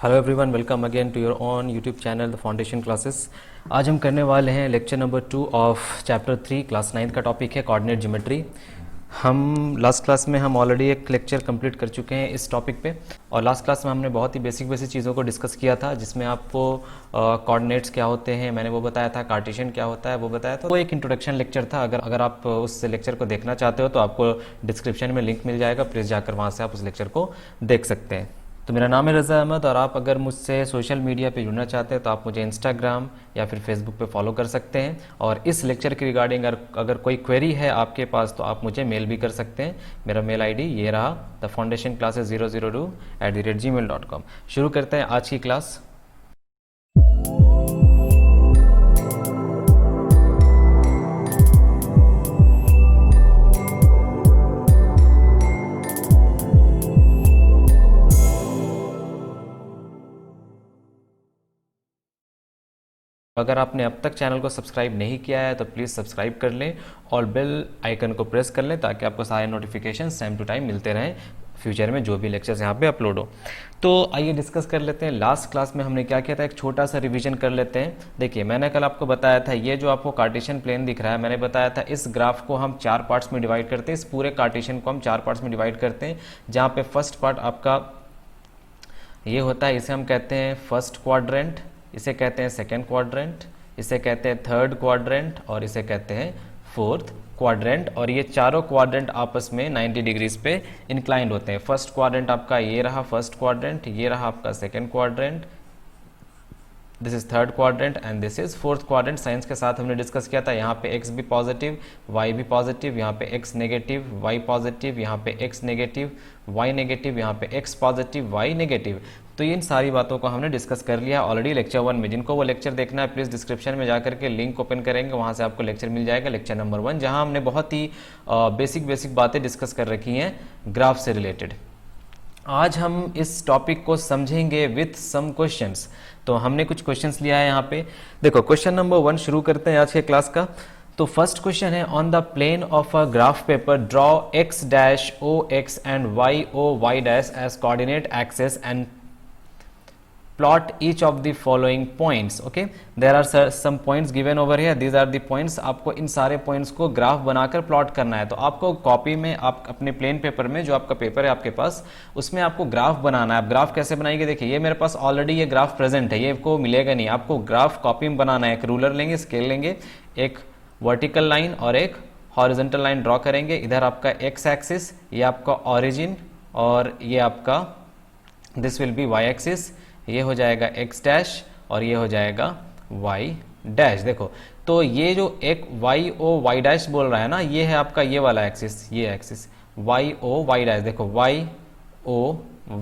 Hello everyone, welcome again to your on YouTube channel the foundation classes. आज हम करने वाले हैं lecture number 2 of chapter 3 class 9 का टॉपिक है कोऑर्डिनेट ज्योमेट्री। हम लास्ट क्लास में ऑलरेडी एक लेक्चर कंप्लीट कर चुके हैं इस टॉपिक पे, और लास्ट क्लास में हमने बहुत ही बेसिक चीज़ों को डिस्कस किया था, जिसमें आपको कोऑर्डिनेट्स क्या होते हैं मैंने वो बताया था, कार्टेशियन क्या होता है वो बताया था। वो एक इंट्रोडक्शन लेक्चर था। अगर आप उस लेक्चर को देखना चाहते हो तो आपको डिस्क्रिप्शन में लिंक मिल जाएगा, प्लीज़ जाकर वहाँ से आप उस लेक्चर को देख सकते हैं। तो मेरा नाम है रज़ा अहमद, और आप अगर मुझसे सोशल मीडिया पे जुड़ना चाहते हैं तो आप मुझे इंस्टाग्राम या फिर फेसबुक पे फॉलो कर सकते हैं। और इस लेक्चर के रिगार्डिंग अगर कोई क्वेरी है आपके पास तो आप मुझे मेल भी कर सकते हैं। मेरा मेल आईडी ये रहा, द फाउंडेशन क्लासेस 002@gmail.com। शुरू करते हैं आज की क्लास। अगर आपने अब तक चैनल को सब्सक्राइब नहीं किया है तो प्लीज़ सब्सक्राइब कर लें और बेल आइकन को प्रेस कर लें, ताकि आपको सारे नोटिफिकेशन टाइम टू टाइम मिलते रहें फ्यूचर में जो भी लेक्चर्स यहाँ पे अपलोड हो। तो आइए डिस्कस कर लेते हैं लास्ट क्लास में हमने क्या किया था, एक छोटा सा रिवीजन कर लेते हैं। देखिए, मैंने कल आपको बताया था, ये जो आपको कार्टेशियन प्लेन दिख रहा है, मैंने बताया था इस ग्राफ को हम 4 पार्ट्स में डिवाइड करते हैं। इस पूरे कार्टेशियन को हम 4 पार्ट्स में डिवाइड करते हैं, जहाँ पे फर्स्ट पार्ट आपका ये होता है, इसे हम कहते हैं फर्स्ट क्वाड्रेंट, इसे कहते हैं सेकेंड क्वाड्रेंट, इसे कहते हैं थर्ड क्वाड्रेंट, और इसे कहते हैं फोर्थ क्वाड्रेंट। और ये चारों क्वाड्रेंट आपस में 90 डिग्रीज पे इंक्लाइंड होते हैं। फर्स्ट क्वाड्रेंट आपका ये रहा फर्स्ट क्वाड्रेंट, ये रहा आपका second quadrant, this is third quadrant and this is fourth quadrant. Science के साथ हमने डिस्कस किया था, यहाँ पे x भी पॉजिटिव, y भी पॉजिटिव, यहाँ पे x नेगेटिव, y पॉजिटिव, यहाँ पे x नेगेटिव, y नेगेटिव, यहाँ पे x पॉजिटिव, y नेगेटिव। तो इन सारी बातों को हमने डिस्कस कर लिया ऑलरेडी लेक्चर 1 में। जिनको वो लेक्चर देखना है प्लीज़ डिस्क्रिप्शन में जाकर के लिंक ओपन करेंगे, वहाँ से आपको लेक्चर मिल जाएगा, लेक्चर नंबर 1, जहाँ हमने बहुत ही बेसिक बातें डिस्कस कर रखी हैं ग्राफ से रिलेटेड। आज हम इस टॉपिक को समझेंगे विथ सम क्वेश्चंस। तो हमने कुछ क्वेश्चंस लिया है यहाँ पे। देखो, क्वेश्चन नंबर 1 शुरू करते हैं आज के क्लास का। तो फर्स्ट क्वेश्चन है, on the plane of a graph paper draw x dash o x and y o y dash as coordinate axes and plot each of the following points. Okay, there are some points given over here, these are the points। आपको इन सारे points को graph बनाकर plot करना है। तो आपको copy में, आप अपने प्लेन पेपर में, जो आपका पेपर है आपके पास, उसमें आपको ग्राफ बनाना है। आप ग्राफ कैसे बनाएंगे, देखिए ये मेरे पास ऑलरेडी ये ग्राफ प्रेजेंट है, ये आपको मिलेगा नहीं। आपको ग्राफ कॉपी में बनाना है। एक रूलर लेंगे, स्केल लेंगे, एक वर्टिकल लाइन और एक हॉरिजॉन्टल लाइन ड्रॉ करेंगे। इधर आपका एक्स एक्सिस, ये आपका ऑरिजिन, और ये आपका this will be y axis, ये हो जाएगा x डैश और ये हो जाएगा y डैश। देखो, तो ये जो एक y डैश बोल रहा है ना, ये है आपका ये वाला एक्सिस, ये एक्सिस y डैश। देखो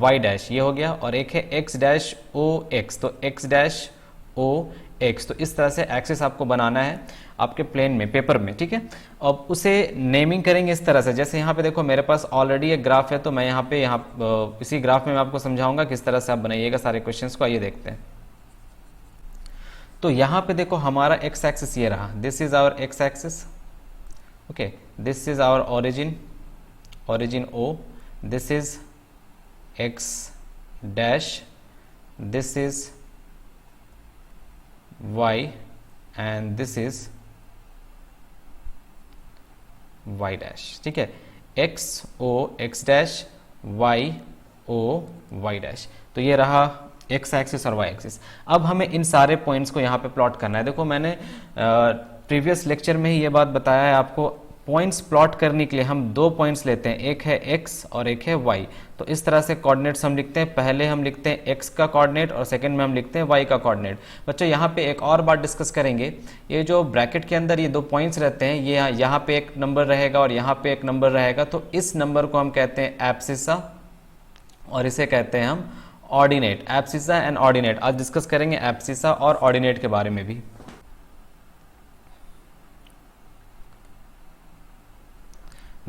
y डैश ये हो गया, और एक है x डैश o x, तो x डैश o x। तो इस तरह से एक्सिस आपको बनाना है आपके प्लेन में, पेपर में, ठीक है। अब उसे नेमिंग करेंगे इस तरह से, जैसे यहाँ पे देखो मेरे पास ऑलरेडी एक ग्राफ है, तो मैं यहाँ पे इसी ग्राफ में मैं आपको समझाऊंगा किस तरह से आप बनाइएगा सारे क्वेश्चंस को। आइए देखते हैं। तो यहाँ पे देखो हमारा एक्स एक्सिस ये रहा, this is our x axis, okay, this is our origin O, this is x dash, this is y and this is y dash, ठीक है। x o x dash y o y dash। तो ये रहा x axis और y axis. अब हमें इन सारे points को यहाँ पे प्लॉट करना है। देखो, मैंने प्रीवियस लेक्चर में ही ये बात बताया है आपको, पॉइंट्स प्लॉट करने के लिए हम 2 पॉइंट्स लेते हैं, एक है x और एक है y। तो इस तरह से कोऑर्डिनेट्स हम लिखते हैं। पहले हम लिखते हैं x का कोऑर्डिनेट और सेकंड में हम लिखते हैं y का कोऑर्डिनेट। बच्चों, यहाँ पे एक और बात डिस्कस करेंगे, ये जो ब्रैकेट के अंदर ये 2 पॉइंट्स रहते हैं, ये यहाँ पे एक नंबर रहेगा और यहाँ पे एक नंबर रहेगा। तो इस नंबर को हम कहते हैं एब्सिसा, और इसे कहते हैं हम ऑर्डिनेट। एब्सिसा एंड ऑर्डिनेट, आज डिस्कस करेंगे एब्सिसा और ऑर्डिनेट के बारे में भी।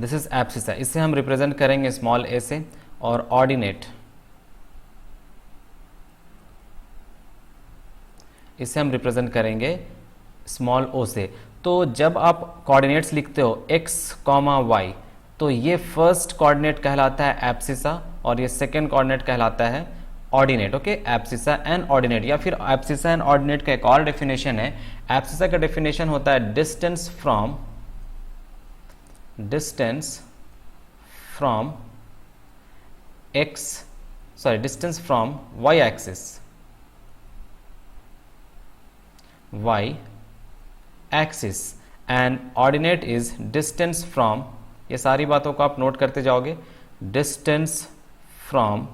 दिस इज एब्सिसा, इसे हम रिप्रेजेंट करेंगे स्मॉल ए से, और ऑर्डिनेट इसे हम रिप्रेजेंट करेंगे स्मॉल ओ से। तो जब आप कोऑर्डिनेट्स लिखते हो x, y, तो ये फर्स्ट कोऑर्डिनेट कहलाता है एब्सिसा और ये सेकंड कोऑर्डिनेट कहलाता है ordinate. Okay, abscissa and ordinate, या फिर एब्सिसा एंड ऑर्डिनेट का एक और डेफिनेशन है। एब्सिसा का डेफिनेशन होता है distance from distance from y axis and ordinate is distance from, ये सारी बातों को आप नोट करते जाओगे, distance from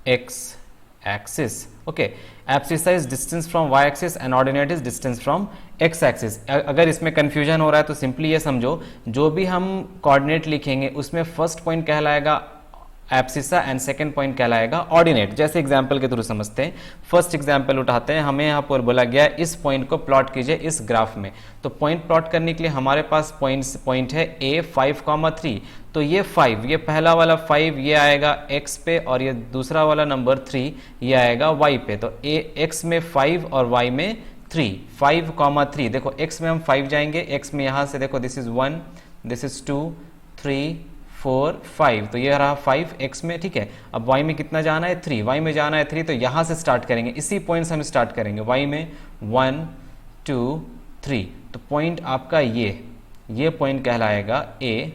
x axis. Okay, abscissa is distance from y axis and ordinate is distance from x axis. अगर इसमें कंफ्यूजन हो रहा है तो सिंपली ये समझो, जो भी हम कोऑर्डिनेट लिखेंगे उसमें फर्स्ट पॉइंट कहलाएगा एब्सिसा एंड सेकंड पॉइंट कहलाएगा ऑर्डिनेट। जैसे एग्जांपल के थ्रू समझते हैं। फर्स्ट एग्जांपल उठाते हैं, हमें यहाँ पर बोला गया इस पॉइंट को प्लॉट कीजिए इस ग्राफ में। तो पॉइंट प्लॉट करने के लिए हमारे पास पॉइंट है a 5,3। तो ये 5, ये पहला वाला 5 ये आएगा x पे, और ये दूसरा वाला नंबर 3 ये आएगा y पे। तो x में 5 और y में 3, 5,3। देखो x में हम 5 जाएंगे, x में यहाँ से देखो दिस इज 1, दिस इज 2, 3, 4, 5, तो ये रहा 5 x में, ठीक है। अब y में कितना जाना है 3, y में जाना है 3, तो यहाँ से स्टार्ट करेंगे, इसी पॉइंट से हम स्टार्ट करेंगे। y में 1, 2, 3, तो पॉइंट आपका ये पॉइंट कहलाएगा a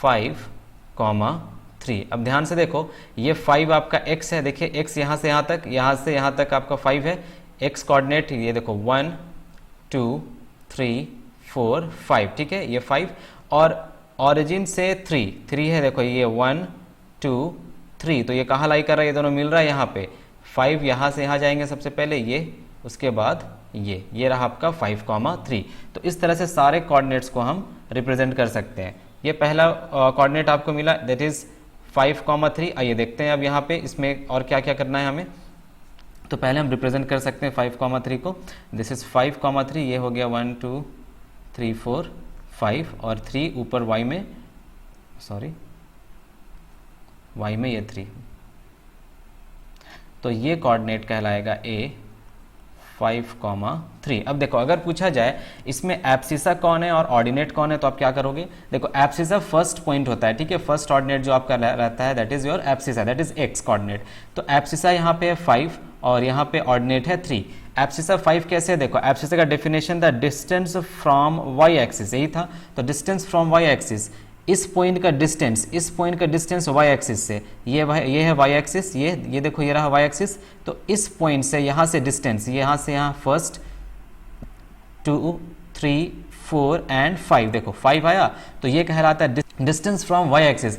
5,3। अब ध्यान से देखो, ये 5 आपका x है, देखिए x यहाँ से यहाँ तक आपका 5 है। x कोऑर्डिनेट ये देखो 1, 2, 3, 4, 5, ठीक है, ये 5, और ऑरिजिन से 3 है, देखो ये 1, 2, 3, तो ये कहाँ लाई कर रहा है, ये दोनों मिल रहा है यहाँ पे। 5 यहाँ से यहाँ जाएंगे सबसे पहले ये, उसके बाद ये रहा आपका 5,3। तो इस तरह से सारे कोऑर्डिनेट्स को हम रिप्रेजेंट कर सकते हैं। ये पहला कोऑर्डिनेट आपको मिला, दैट इज 5,3। आइए देखते हैं अब यहाँ पे इसमें और क्या क्या करना है हमें। तो पहले हम रिप्रेजेंट कर सकते हैं 5,3 को, दिस इज 5,3, ये हो गया 1, 2, 3, 4, 5, और 3 ऊपर y में ये 3, तो ये कोऑर्डिनेट कहलाएगा a 5,3। अब देखो, अगर पूछा जाए इसमें एब्सिसा कौन है और ऑर्डिनेट कौन है, तो आप क्या करोगे। देखो, एब्सिसा फर्स्ट पॉइंट होता है, ठीक है, फर्स्ट ऑर्डिनेट जो आपका रहता है that is your abscissa, that is x coordinate. तो एब्सिसा यहाँ पे है 5 और यहाँ पे ऑर्डिनेट है 3। एब्सिसा 5 कैसे है, देखो एब्सिसा का डेफिनेशन था डिस्टेंस फ्रॉम वाई एक्सिस, यही था। तो डिस्टेंस फ्रॉम वाई एक्सिस, इस पॉइंट का डिस्टेंस वाई एक्सिस से, ये है वाई एक्सिस, ये देखो ये रहा वाई एक्सिस। तो इस पॉइंट से यहाँ से डिस्टेंस, यहाँ से यहाँ फर्स्ट 2, 3, 4 एंड 5, देखो 5 आया, तो ये कहलाता है distance from y axis.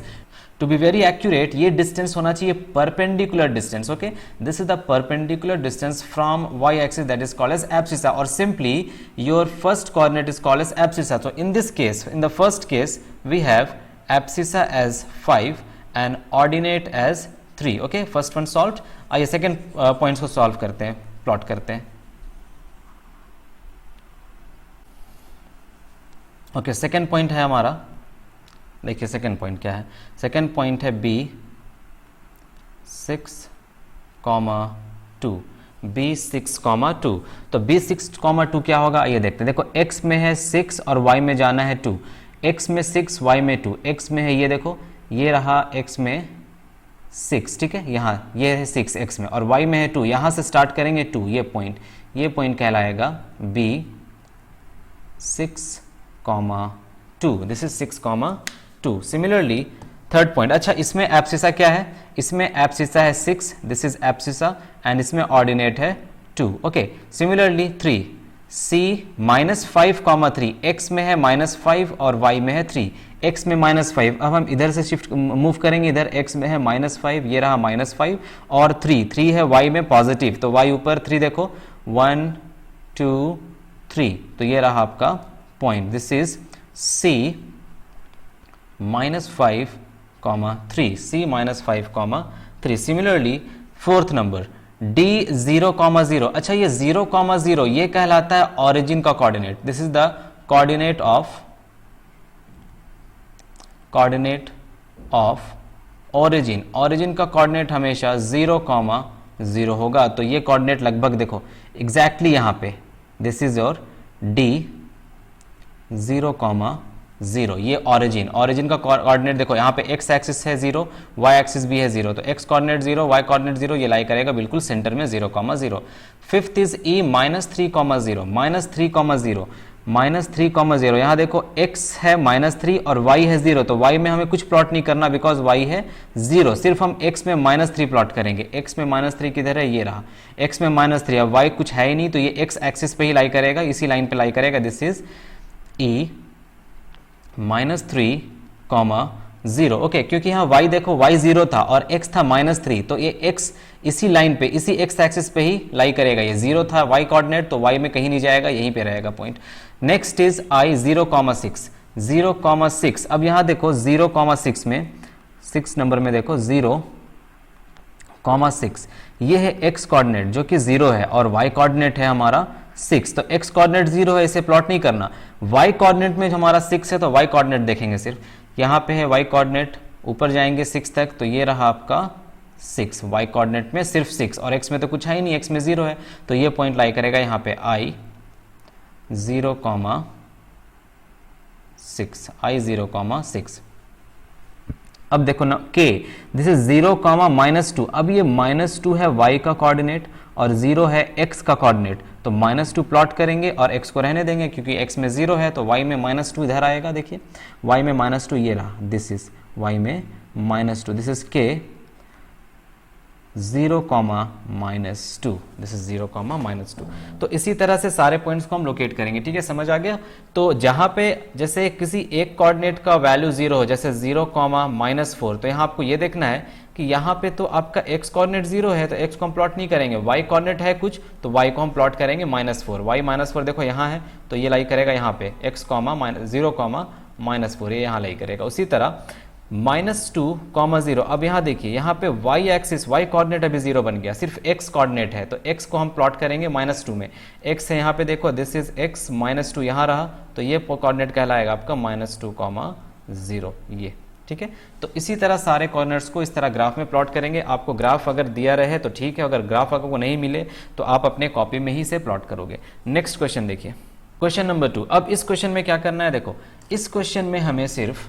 To be very accurate, ये डिस्टेंस होना चाहिए perpendicular distance. Okay, this is the perpendicular distance from y axis, that is called as abscissa, और simply your first coordinate is called as abscissa. So in this case, in the first case, we have abscissa as 5 and ordinate as 3. Okay, first one solved. आइए second points को solve करते हैं, plot करते हैं। Okay, second point है हमारा, देखिए second point क्या है। सेकेंड पॉइंट है b 6,2, b 6,2। तो b 6,2 क्या होगा, ये देखते हैं। देखो x में है 6 और y में जाना है 2, x में 6 y में 2, x में है ये देखो, ये रहा x में 6, ठीक है, यहाँ ये है 6 x में, और y में है 2, यहाँ से स्टार्ट करेंगे 2, ये पॉइंट कहलाएगा b 6,2, this is 6,2। Similarly third point, अच्छा इसमें एब्सिसा क्या है, इसमें एब्सिसा है 6, दिस इज एब्सिसा, एंड इसमें ऑर्डिनेट है 2। ओके, सिमिलरली 3 c -5,3, x में है -5 और y में है 3, x में -5। अब हम इधर से शिफ्ट मूव करेंगे, इधर x में है -5, ये रहा -5 और 3 है y में पॉजिटिव, तो y ऊपर 3 देखो 1, 2, 3, तो ये रहा आपका point, this is c -5,3, c -5,3। Similarly fourth number d 0,0, अच्छा ये 0,0 ये कहलाता है ऑरिजिन का coordinate, this is the coordinate of origin का कोऑर्डिनेट हमेशा 0,0 होगा। तो ये कोऑर्डिनेट लगभग देखो एग्जैक्टली यहाँ पे, दिस इज योर d 0,0, 0। ये ऑरिजिन का कोऑर्डिनेट देखो, यहाँ पे x एक्सिस है 0, y एक्सिस भी है 0, तो x कोऑर्डिनेट 0, y कोऑर्डिनेट 0, ये लाई करेगा बिल्कुल सेंटर में 0, 0। फिफ्थ इज e -3, 0, -3, 0, यहाँ देखो x है -3 और y है 0, तो y में हमें कुछ प्लॉट नहीं करना बिकॉज y है 0, सिर्फ हम x में -3 प्लॉट करेंगे। x में -3 किधर है, ये रहा, x में -3, अब y कुछ है ही नहीं, तो ये x एक्सिस पे ही लाई करेगा, इसी लाइन पे लाई करेगा। दिस इज e -3, 0, ओके, क्योंकि यहाँ y देखो y 0 था और x था -3, तो ये x इसी लाइन पे, इसी x एक्सिस पे ही लाई करेगा। ये 0 था y कोऑर्डिनेट, तो y में कहीं नहीं जाएगा, यहीं पे रहेगा पॉइंट। Next is I 0,6, 0,6। अब यहाँ देखो 0,6 में, 6 नंबर में देखो 0,6, ये है x कोऑर्डिनेट जो कि 0 है और y कोऑर्डिनेट है हमारा 6, तो x कोऑर्डिनेट 0 है, इसे प्लॉट नहीं करना। y कोऑर्डिनेट में हमारा 6 है, तो y कोऑर्डिनेट देखेंगे सिर्फ, यहाँ पे है y कोऑर्डिनेट, ऊपर जाएंगे 6 तक, तो ये रहा आपका 6, y कोऑर्डिनेट में सिर्फ 6, और x में तो कुछ है ही नहीं, x में 0 है, तो ये पॉइंट लाई करेगा यहाँ पे I 0,6, I 0,6। अब देखो ना k, दिस इज 0, -2। अब ये -2 है y का कोऑर्डिनेट और 0 है x का कोऑर्डिनेट, तो -2 प्लॉट करेंगे और x को रहने देंगे क्योंकि x में 0 है, तो y में -2 इधर आएगा। देखिए y में -2 ये रहा, दिस इज y में -2, this is k 0, -2, this is 0, -2। तो इसी तरह से सारे पॉइंट्स को हम लोकेट करेंगे, ठीक है, समझ आ गया। तो जहां पे जैसे किसी एक कोऑर्डिनेट का वैल्यू 0 हो, जैसे 0, -4, तो यहाँ आपको ये देखना है कि यहाँ पे तो आपका x कोऑर्डिनेट 0 है, तो x को हम प्लॉट नहीं करेंगे, y कोऑर्डिनेट है कुछ, तो y को हम प्लॉट करेंगे -4, y -4 देखो यहाँ है, तो ये लाई करेगा यहाँ पे x, 0, -4, ये यहाँ लाई करेगा। उसी तरह -2, 0, अब यहाँ देखिए, यहाँ पे y एक्सिस, y कोऑर्डिनेट अभी 0 बन गया, सिर्फ x कोऑर्डिनेट है, तो x को हम प्लॉट करेंगे -2 में। x है यहाँ पे देखो, दिस इज x, -2 यहाँ रहा, तो ये कोऑर्डिनेट कहलाएगा आपका -2, 0, ये, ठीक है। तो इसी तरह सारे कॉर्नर्स को इस तरह ग्राफ में प्लॉट करेंगे। आपको ग्राफ अगर दिया रहे तो ठीक है, अगर ग्राफ आपको नहीं मिले तो आप अपने कॉपी में ही से प्लॉट करोगे। नेक्स्ट क्वेश्चन देखिए, क्वेश्चन नंबर 2। अब इस क्वेश्चन में क्या करना है, देखो इस क्वेश्चन में हमें सिर्फ,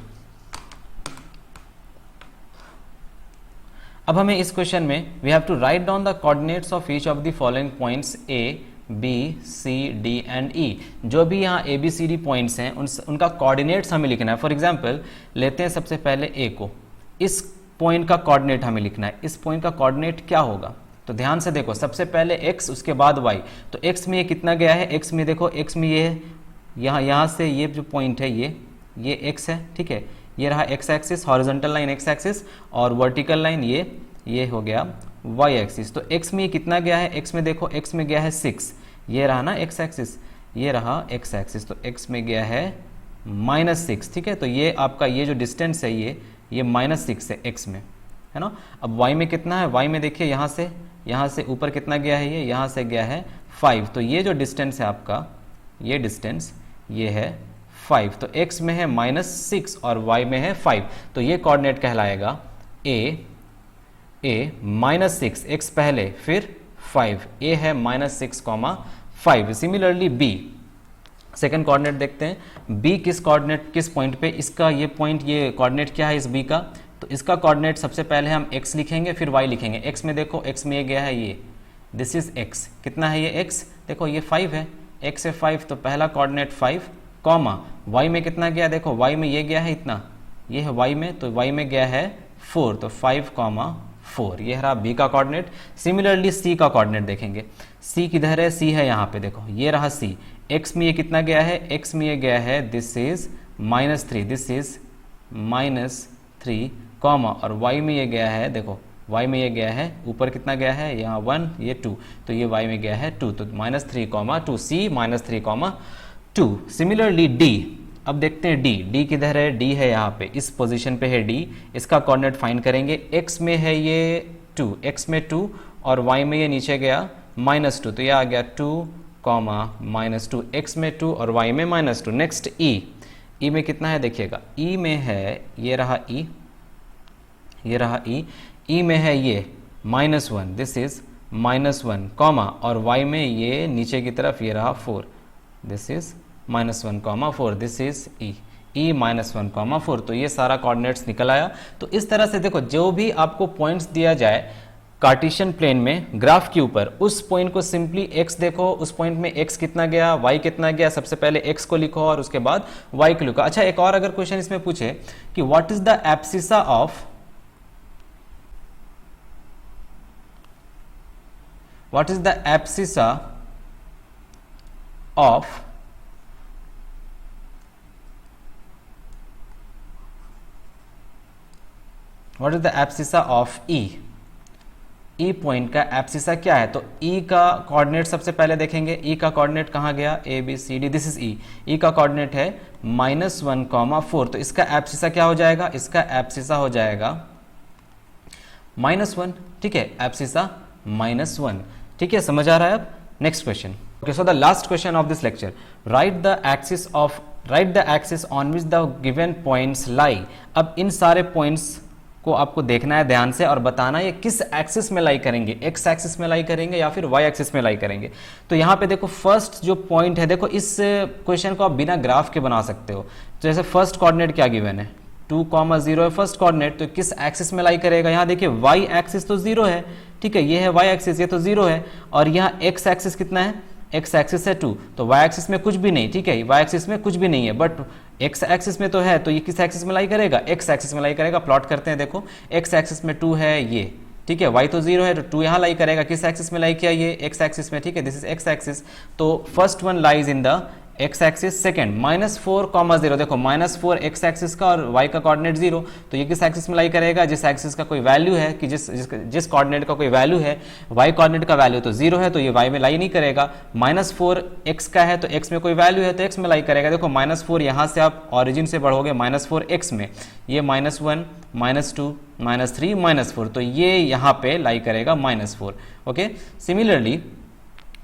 अब हमें इस क्वेश्चन में we have to write down the coordinates of each of the following points A, B, C, D and E। जो भी यहाँ A, B, C, D points हैं उनका कोऑर्डिनेट्स हमें लिखना है। फॉर एग्जांपल लेते हैं सबसे पहले A को, इस पॉइंट का कोऑर्डिनेट हमें लिखना है। इस पॉइंट का कोऑर्डिनेट क्या होगा, तो ध्यान से देखो, सबसे पहले x, उसके बाद y। तो x में ये कितना गया है, x में देखो, x में ये है, यहाँ से ये जो पॉइंट है ये x है, ठीक है, ये रहा x axis, horizontal line x axis, और वर्टिकल लाइन ये हो गया y एक्सिस। तो x में ये कितना गया है, x में देखो, x में गया है 6, ये रहा ना x एक्सिस, ये रहा x एक्सिस, तो x में गया है -6, ठीक है। तो ये आपका ये जो डिस्टेंस है ये -6 है x में, है ना। अब y में कितना है, y में देखिए यहाँ से ऊपर कितना गया है, ये यहाँ से गया है 5, तो ये जो डिस्टेंस है आपका, ये डिस्टेंस ये है 5, तो x में है -6 और y में है 5, तो ये कोऑर्डिनेट कहलाएगा a -6, x पहले फिर 5, a है -6, 5। सिमिलरली b, सेकंड कोऑर्डिनेट देखते हैं, b किस पॉइंट पे, इसका ये पॉइंट, ये कोऑर्डिनेट क्या है इस b का, तो इसका कोऑर्डिनेट सबसे पहले हम x लिखेंगे फिर y लिखेंगे। x में देखो, x में ये गया है ये, दिस इज x, कितना है ये x, देखो ये 5 है, x है 5, तो पहला कोऑर्डिनेट 5, y में कितना गया, देखो y में ये गया है इतना, ये है y में, तो y में गया है 4, तो 5, 4, ये रहा b का कोऑर्डिनेट। सिमिलरली c का कोऑर्डिनेट देखेंगे, c किधर है, c है यहाँ पे देखो, ये रहा c, x में ये कितना गया है, x में ये गया है, दिस इज -3, दिस इज -3, और y में ये गया है, देखो y में ये गया है, ऊपर कितना गया है, यहाँ 1, ये 2, तो ये y में गया है 2, तो -3, 2, c -3, 2। सिमिलरली d, अब देखते हैं d किधर है, d है यहाँ पे, इस पोजीशन पे है d, इसका कोऑर्डिनेट फाइंड करेंगे। x में है ये 2, x में 2, और y में ये नीचे गया -2, तो ये आ गया 2, -2, x में 2 और y में -2। नेक्स्ट e में कितना है देखिएगा, e में है, ये रहा e, e में है ये -1, दिस इज -1, और y में ये नीचे की तरफ ये रहा 4, this is -1, 4, this is e, e -1, 4। तो ये सारा कोऑर्डिनेट्स निकल आया। तो इस तरह से देखो, जो भी आपको पॉइंट्स दिया जाए कार्टेशियन प्लेन में ग्राफ के ऊपर, उस पॉइंट को सिंपली x देखो, उस पॉइंट में x कितना गया, y कितना गया, सबसे पहले x को लिखो और उसके बाद y को लिखो। अच्छा, एक और अगर क्वेश्चन इसमें पूछे कि what is the abscissa of, what is the abscissa of E, E point का एब्सिसा क्या है? तो E का कोऑर्डिनेट सबसे पहले देखेंगे। E का कोऑर्डिनेट कहाँ गया? A B C D, this is E। E का कोऑर्डिनेट है -1, 4। तो इसका एब्सिसा क्या हो जाएगा? इसका एब्सिसा हो जाएगा -1, ठीक है, एब्सिसा -1, ठीक है, समझ आ रहा है अब? Next question. Okay, so the last question of this lecture, right the axis on which the given points लाई। अब इन सारे पॉइंट्स को आपको देखना है ध्यान से और बताना ये किस एक्सिस में लाई करेंगे, एक्स एक्सिस में लाई करेंगे या फिर वाई एक्सिस में लाई करेंगे। तो यहाँ पे देखो, फर्स्ट जो पॉइंट है, देखो इस क्वेश्चन को आप बिना ग्राफ के बना सकते हो। जैसे फर्स्ट कोऑर्डिनेट क्या गिवन है? 2, 0 है फर्स्ट कोऑर्डिनेट, तो किस एक्सिस में लाई करेगा? यहाँ देखिए वाई एक्सिस तो 0 है, ठीक है, ये है वाई एक्सिस, ये तो 0 है। और यहाँ एक्स एक्सिस कितना है? एक्स एक्सिस है 2, तो वाई एक्सिस में कुछ भी नहीं, ठीक है, वाई एक्सिस में कुछ भी नहीं है, बट एक्स एक्सिस में तो है। तो ये किस एक्सिस में लाई करेगा? एक्स एक्सिस में लाई करेगा। प्लॉट करते हैं, देखो एक्स एक्सिस में 2 है ये, ठीक है, वाई तो 0 है, तो 2 यहाँ लाई करेगा। किस एक्सिस में लाई किया? ये एक्स एक्सिस में, ठीक है, दिस इज एक्स एक्सिस। तो first one lies in the x axis. Second -4, 0, देखो -4 एक्स एक्सिस का और वाई का कोऑर्डिनेट 0, तो ये किस एक्सिस में लाई करेगा? जिस एक्सिस का कोई वैल्यू है, कि जिस कोऑर्डिनेट का कोई वैल्यू है, वाई कोऑर्डिनेट का वैल्यू तो 0 है, तो ये वाई में लाई नहीं करेगा। -4 एक्स का है, तो एक्स में कोई वैल्यू है तो एक्स में लाई करेगा। देखो -4 यहाँ से आप ऑरिजिन से बढ़ोगे -4 एक्स में, ये -1, -2, -3, -4, तो ये यहाँ पे लाई करेगा -4। Okay, similarly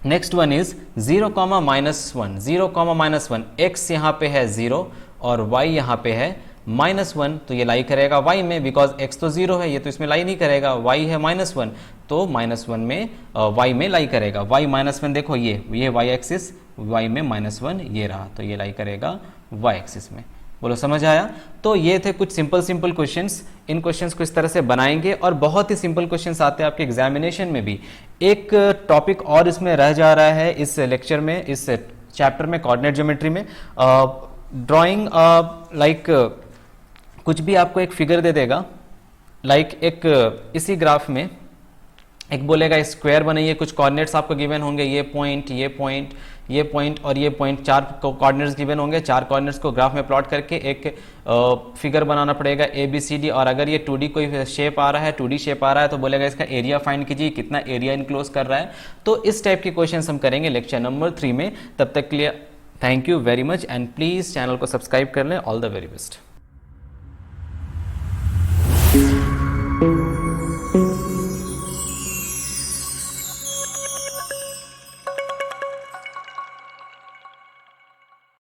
next one is 0, -1, 0, -1, x यहाँ पे है 0 और y यहाँ पे है -1, तो ये लाई करेगा y में, बिकॉज x तो 0 है, ये तो इसमें लाई नहीं करेगा, y है -1, तो -1 में y में लाई करेगा। y -1 देखो, ये y एक्सिस, y में -1 ये रहा, तो ये लाई करेगा y एक्सिस में। बोलो समझ आया? तो ये थे कुछ सिंपल क्वेश्चंस। इन क्वेश्चंस को इस तरह से बनाएंगे और बहुत ही सिंपल क्वेश्चंस आते हैं आपके एग्जामिनेशन में भी। एक टॉपिक और इसमें रह जा रहा है इस लेक्चर में, इस चैप्टर में, कोऑर्डिनेट ज्योमेट्री में। ड्राइंग लाइक कुछ भी आपको एक फिगर दे देगा, लाइक एक इसी ग्राफ में एक बोलेगा स्क्वायर बनाइए, कुछ कोऑर्डिनेट्स आपको गिवन होंगे, ये पॉइंट, ये पॉइंट, ये पॉइंट और ये पॉइंट, 4 कोऑर्डिनेट्स गिवन होंगे। 4 कोऑर्डिनेट्स को ग्राफ में प्लॉट करके एक फिगर बनाना पड़ेगा ABCD। और अगर ये 2D कोई शेप आ रहा है, 2D शेप आ रहा है, तो बोलेगा इसका एरिया फाइंड कीजिए, कितना एरिया इनक्लोज कर रहा है। तो इस टाइप के क्वेश्चन हम करेंगे लेक्चर नंबर 3 में। तब तक के लिए thank you very much and please channel को सब्सक्राइब कर लें। All the very best.